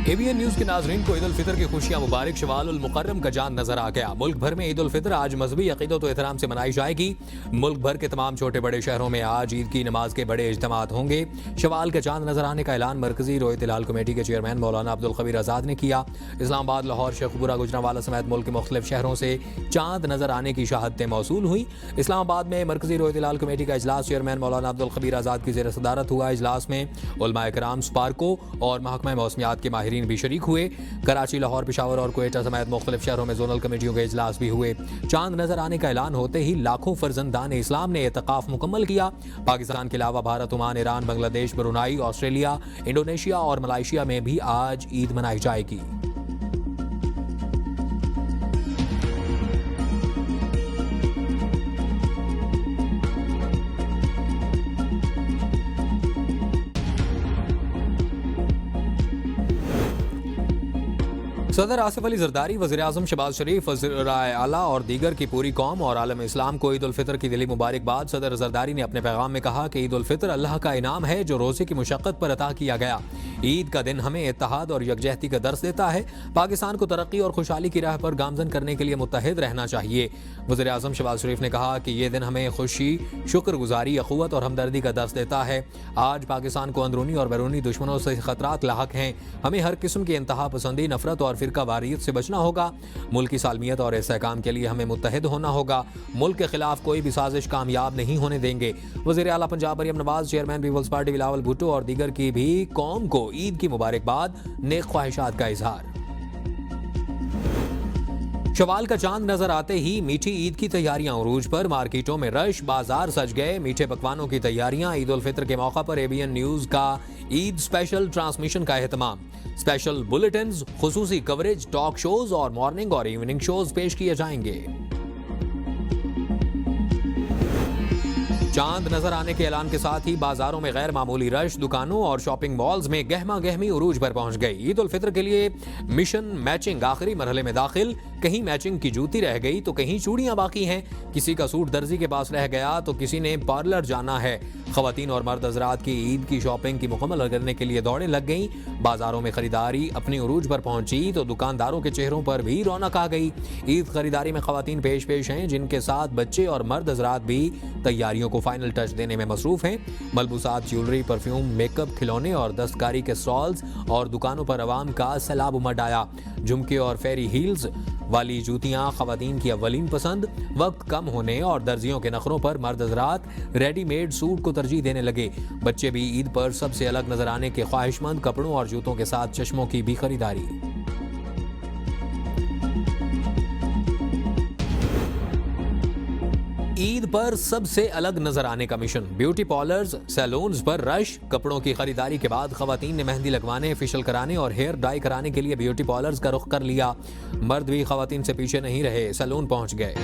ABN news के नाजरीन को ईद उल फितर की खुशियां मुबारक। शवाल उल मुकर्रम का चांद नजर आ गया। मुल्क भर में ईद उल फितर आज मजहबी अकीदत और एहतराम से मनाई जाएगी। मुल्क भर के तमाम छोटे बड़े शहरों में आज ईद की नमाज के बड़े इज्तिमात होंगे। शवाल का चांद नजर आने का ऐलान मरकजी रोयत हिलाल कमेटी के चेयरमैन मौलाना अब्दुल खबीर आजाद ने किया। इस्लामाबाद, लाहौर, शेखपुरा, गुजरांवाला समेत मुल्क के मुख्तलिफ शहरों से चांद नजर आने की शहादतें मौसूल हुई। इस्लामाबाद में मरकजी रोयत हिलाल कमेटी का इजलास चेयरमैन मौलाना अब्दुल खबीर आजाद की ज़ेर सदारत हुआ। इजलास में उलमाए किराम, स्पार्को और महकमा मौसमियात के माहिरीन भी शरीक हुए। कराची, लाहौर, पेशावर और क्वेटा समेत मुख्तलिफ शहरों में जोनल कमेटियों के इजलास भी हुए। चांद नजर आने का ऐलान होते ही लाखों फर्जंदान इस्लाम ने एतकाफ मुकम्मल किया। पाकिस्तान के अलावा Bharat, Oman, Iran, Bangladesh, Brunei, Australia, Indonesia और मलाइशिया में भी आज ईद मनाई जाएगी। सदर आसिफ अली जरदारी, वज़ीर आज़म शहबाज शरीफ, वज़ीर आला और दीगर की पूरी कौम और आलम इस्लाम को ईद उल फितर की दिली मुबारकबाद। सदर जरदारी ने अपने पैगाम में कहा कि ईद उल फितर अल्लाह का इनाम है जो रोज़े की मुशक्क़त पर अता किया गया। ईद का दिन हमें इत्तेहाद और यकजहती का दर्स देता है। पाकिस्तान को तरक्की और खुशहाली की राह पर गामजन करने के लिए मुत्तहिद रहना चाहिए। वज़ीर आज़म शहबाज शरीफ ने कहा कि ये दिन हमें खुशी, शुक्रगुजारी, अखुवत और हमदर्दी का दर्स देता है। आज पाकिस्तान को अंदरूनी और बैरूनी दुश्मनों से खतरात लाहक हैं। हमें हर किस्म की इंतहा पसंदी, नफरत और फिरका वारियत से बचना होगा। मुल्क की सालमियत और इस्तेहकाम के लिए हमें मुत्तहिद होना होगा। मुल्क के खिलाफ कोई भी साजिश कामयाब नहीं होने देंगे। वज़ीर आला Punjab Maryam Nawaz, chairman people's party Bilawal Bhutto और दीगर की भी कौम को ईद की मुबारकबाद, नेक ख्वाहिशात का इजहार। शवाल का चांद नजर आते ही मीठी ईद की तैयारियां उरूज पर। मार्केटों में रश, बाजार सज गए। मीठे पकवानों की तैयारियां। ईद उल फितर के मौका पर एबीएन न्यूज का ईद स्पेशल ट्रांसमिशन का एहतमाम। स्पेशल बुलेटिन्स, खुसूसी कवरेज, टॉक शोज और मॉर्निंग और इवनिंग शोज पेश किए जाएंगे। चांद नजर आने के ऐलान के साथ ही बाजारों में गैर मामूली रश, दुकानों और शॉपिंग मॉल्स में गहमा गहमी उरूज पर पहुंच गई। ईद उल फितर के लिए मिशन मैचिंग आखिरी मरहले में दाखिल। कहीं मैचिंग की जूती रह गई तो कहीं चूड़ियां बाकी हैं। किसी का सूट दर्जी के पास रह गया तो किसी ने पार्लर जाना है। खवातीन और मर्द हजरात की ईद की शॉपिंग की मुकम्मल करने के लिए दौड़ें लग गई। बाजारों में खरीदारी अपनी उरूज पर पहुंची तो दुकानदारों के चेहरों पर भी रौनक आ गई। ईद खरीदारी में खवातीन पेश हैं, जिनके साथ बच्चे और मर्द हजरात भी तैयारियों को फाइनल टच देने में मसरूफ हैं। मलबूसात, ज्वेलरी, परफ्यूम, मेकअप, खिलौने और दस्तकारी के स्टॉल्स और दुकानों पर अवाम का सैलाब उमड़ आया। झुमके और फेरी हील्स वाली जूतियां खवातीन की अव्वलीन पसंद। वक्त कम होने और दर्जियों के नखरों पर मर्द हजरात रेडीमेड सूट को तरजीह देने लगे। बच्चे भी ईद पर सबसे अलग नजर आने के ख्वाहिशमंद। कपड़ों और जूतों के साथ चश्मों की भी खरीदारी। ईद पर सबसे अलग नजर आने का मिशन। ब्यूटी पार्लर्स, सैलून्स पर रश। कपड़ों की खरीदारी के बाद खवातीन ने मेहंदी लगवाने, फेशियल कराने और हेयर डाई कराने के लिए ब्यूटी पार्लर्स का रुख कर लिया। मर्द भी खवातीन से पीछे नहीं रहे, सैलून पहुंच गए।